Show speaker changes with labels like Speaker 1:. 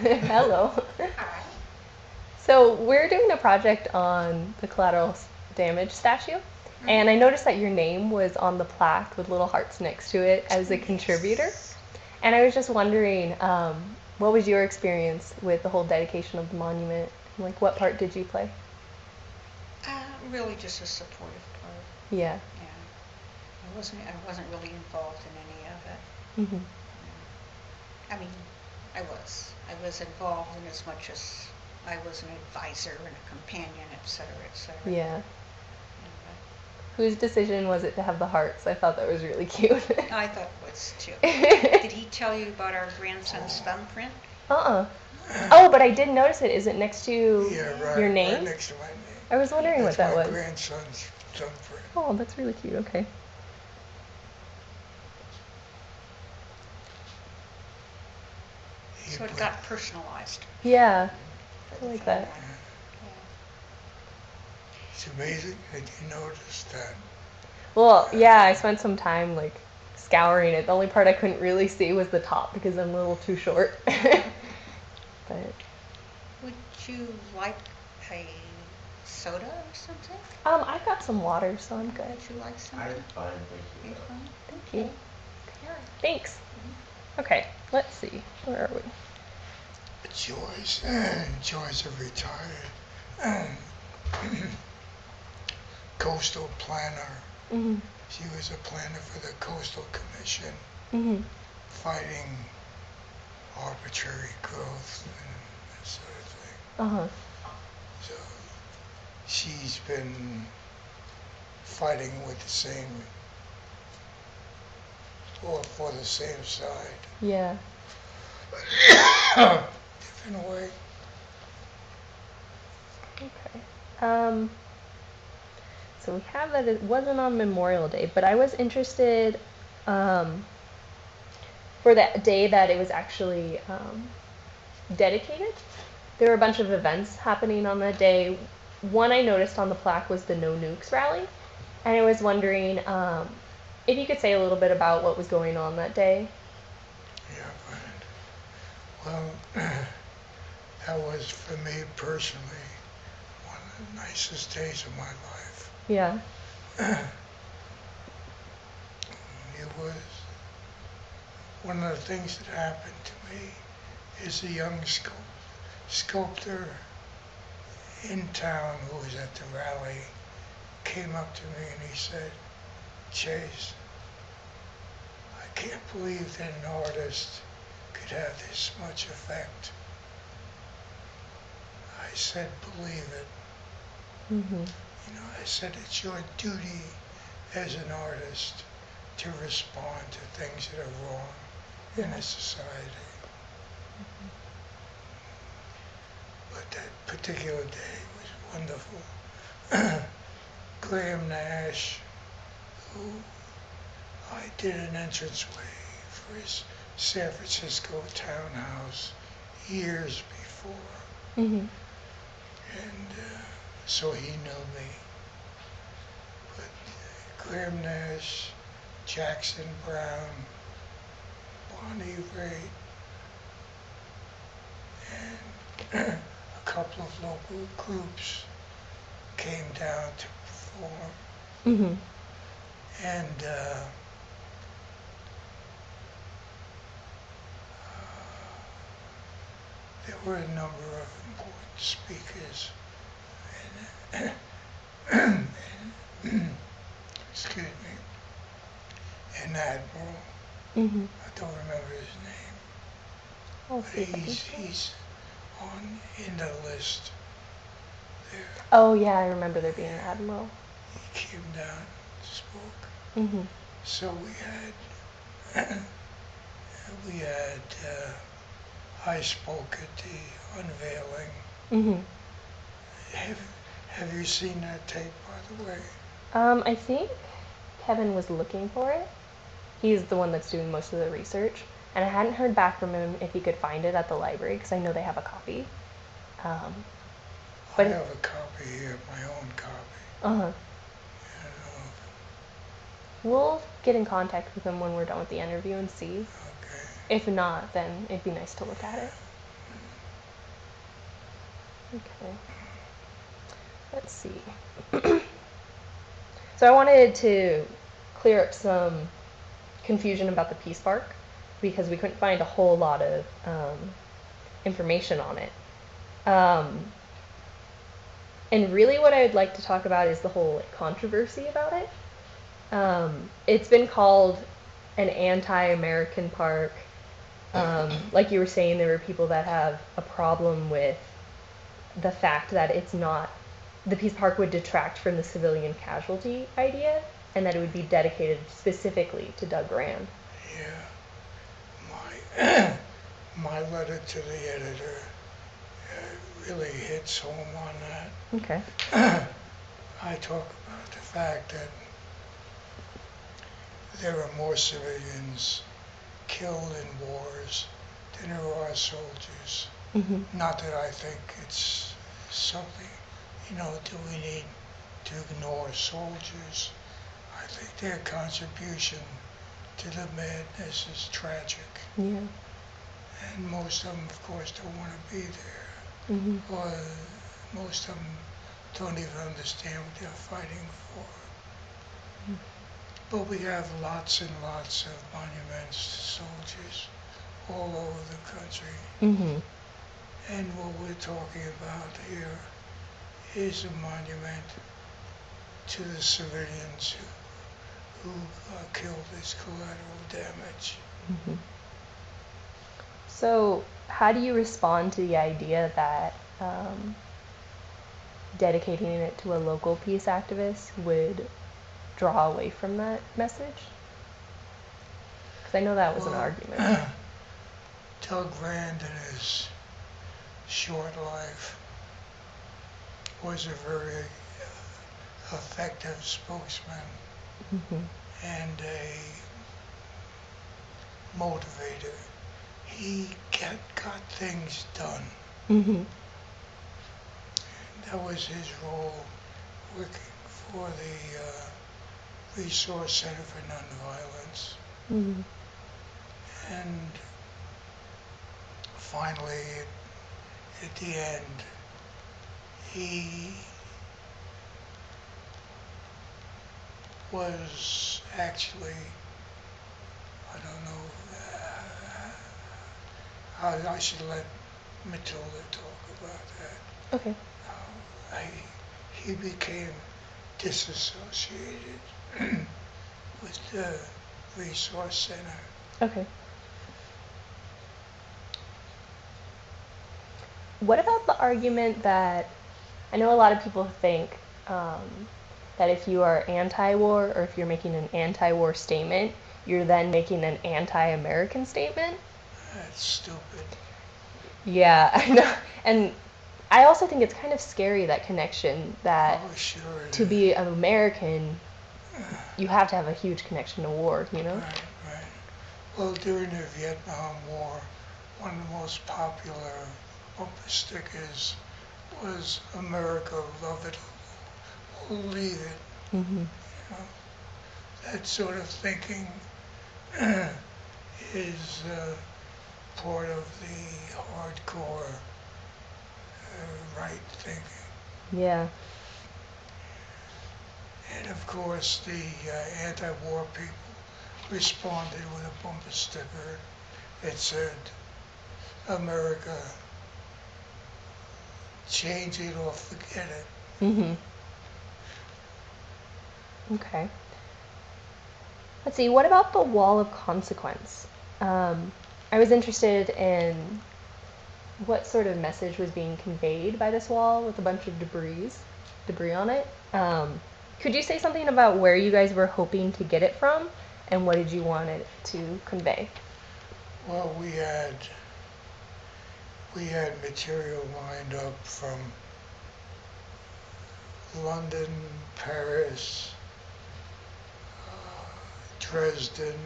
Speaker 1: Hello.
Speaker 2: Hi.
Speaker 1: So we're doing a project on the Collateral Damage statue, and I noticed that your name was on the plaque with little hearts next to it as a contributor. And I was just wondering, what was your experience with the whole dedication of the monument? Like, what part did you play?
Speaker 2: Really just a supportive part.
Speaker 1: Yeah.
Speaker 2: Yeah. I wasn't really involved in any of it.
Speaker 1: Mm-hmm.
Speaker 2: I mean, I was. I was involved in as much as I was an advisor and a companion, etc., etc.
Speaker 1: Yeah. Whose decision was it to have the hearts? I thought that was really cute.
Speaker 2: I thought it was too. Did he tell you about our grandson's thumbprint?
Speaker 1: Uh-uh. Oh, but I did notice it. Is it next to
Speaker 3: right,
Speaker 1: your name?
Speaker 3: right next to my name.
Speaker 1: I was wondering
Speaker 3: That's
Speaker 1: what that
Speaker 3: my
Speaker 1: was.
Speaker 3: grandson's thumbprint.
Speaker 1: Oh, that's really cute. Okay.
Speaker 2: So it got personalized.
Speaker 1: Yeah, I like that.
Speaker 3: It's amazing that you noticed that.
Speaker 1: Well, yeah, I spent some time like scouring it. The only part I couldn't really see was the top because I'm a little too short. But
Speaker 2: Would you like a soda or something?
Speaker 1: I've got some water, so I'm good.
Speaker 2: Would you like something?
Speaker 4: I'm fine, thank you.
Speaker 2: You fine?
Speaker 1: Thank you.
Speaker 2: Here.
Speaker 1: Thanks. Okay, let's see. Where are we?
Speaker 3: Joy's a retired coastal planner.
Speaker 1: Mm-hmm.
Speaker 3: She was a planner for the Coastal Commission,
Speaker 1: Mm-hmm.
Speaker 3: fighting arbitrary growth and that sort of thing.
Speaker 1: Uh-huh.
Speaker 3: So she's been fighting with the same, or for the same side.
Speaker 1: Yeah.
Speaker 3: Different way.
Speaker 1: Okay. So we have that it wasn't on Memorial Day, but I was interested for that day that it was actually dedicated. There were a bunch of events happening on that day. One I noticed on the plaque was the No Nukes rally, and I was wondering if you could say a little bit about what was going on that day.
Speaker 3: Yeah, well, that was for me personally one of the nicest days of my life.
Speaker 1: Yeah.
Speaker 3: It was one of the things that happened to me is a young sculptor in town who was at the rally came up to me and he said, "Chase, I can't believe that an artist could have this much effect." I said, "Believe it."
Speaker 1: Mm-hmm.
Speaker 3: You know, I said, "It's your duty as an artist to respond to things that are wrong in a society."
Speaker 1: Mm-hmm.
Speaker 3: But that particular day was wonderful. Graham Nash, who I did an entranceway for his San Francisco townhouse years before,
Speaker 1: Mm-hmm.
Speaker 3: and so he knew me. But Graham Nash, Jackson Brown, Bonnie Raitt, and a couple of local groups came down to perform.
Speaker 1: Mm-hmm.
Speaker 3: And there were a number of important speakers. And, excuse me, an admiral.
Speaker 1: Mm-hmm.
Speaker 3: I don't remember his name,
Speaker 1: I'll
Speaker 3: but
Speaker 1: see if I can
Speaker 3: he's in the list there.
Speaker 1: Oh yeah, I remember there being an admiral.
Speaker 3: He came down and spoke.
Speaker 1: Mm-hmm.
Speaker 3: So I spoke at the unveiling.
Speaker 1: Mm-hmm.
Speaker 3: Have you seen that tape, by the way?
Speaker 1: I think Kevin was looking for it. He's the one that's doing most of the research, and I hadn't heard back from him if he could find it at the library because I know they have a copy.
Speaker 3: I have a copy here, my own copy.
Speaker 1: Uh-huh.
Speaker 3: I don't know.
Speaker 1: We'll get in contact with him when we're done with the interview and see.
Speaker 3: Okay.
Speaker 1: If not, then it'd be nice to look at it. Okay. Let's see. So I wanted to clear up some confusion about the Peace Park because we couldn't find a whole lot of information on it. And really what I would like to talk about is the whole controversy about it. It's been called an anti-American park. Like you were saying, there were people that have a problem with the fact that it's not, the Peace Park would detract from the civilian casualty idea, and that it would be dedicated specifically to Doug Rand.
Speaker 3: Yeah, my letter to the editor really hits home on that.
Speaker 1: Okay.
Speaker 3: I talk about the fact that there are more civilians killed in wars than there are soldiers.
Speaker 1: Mm-hmm.
Speaker 3: Not that I think it's something, do we need to ignore soldiers? I think their contribution to the madness is tragic.
Speaker 1: Yeah.
Speaker 3: And most of them, of course, don't want to be there.
Speaker 1: Mm-hmm.
Speaker 3: Or most of them don't even understand what they're fighting for.
Speaker 1: Mm-hmm.
Speaker 3: But we have lots and lots of monuments to soldiers all over the country.
Speaker 1: Mm-hmm.
Speaker 3: And what we're talking about here is a monument to the civilians who killed as collateral damage.
Speaker 1: Mm-hmm. So, how do you respond to the idea that dedicating it to a local peace activist would draw away from that message? Because I know that was an argument.
Speaker 3: Doug Rand, in his short life, was a very effective spokesman
Speaker 1: Mm-hmm.
Speaker 3: and a motivator. He got things done.
Speaker 1: Mm-hmm.
Speaker 3: That was his role working for the Resource Center for Nonviolence.
Speaker 1: Mm-hmm.
Speaker 3: And finally, at the end, he was actually, I don't know, I should let Matilda talk about that.
Speaker 1: Okay.
Speaker 3: He became disassociated with the Resource Center.
Speaker 1: Okay. What about the argument that I know a lot of people think that if you are anti-war or if you're making an anti-war statement, you're then making an anti-American statement?
Speaker 3: That's stupid.
Speaker 1: Yeah, I know. And I also think it's kind of scary, that connection, that
Speaker 3: Oh, sure.
Speaker 1: to be an American, you have to have a huge connection to war,
Speaker 3: Right, right. Well, during the Vietnam War, one of the most popular bumper stickers was "America, love it or leave it."
Speaker 1: Mm-hmm.
Speaker 3: That sort of thinking is part of the hardcore right thinking.
Speaker 1: Yeah.
Speaker 3: And of course, the anti-war people responded with a bumper sticker that said, "America, change it or forget it."
Speaker 1: Mm-hmm. Okay. Let's see, what about the wall of consequence? I was interested in what sort of message was being conveyed by this wall with a bunch of debris on it. Could you say something about where you guys were hoping to get it from, and what did you want it to convey?
Speaker 3: Well, we had material lined up from London, Paris, Dresden,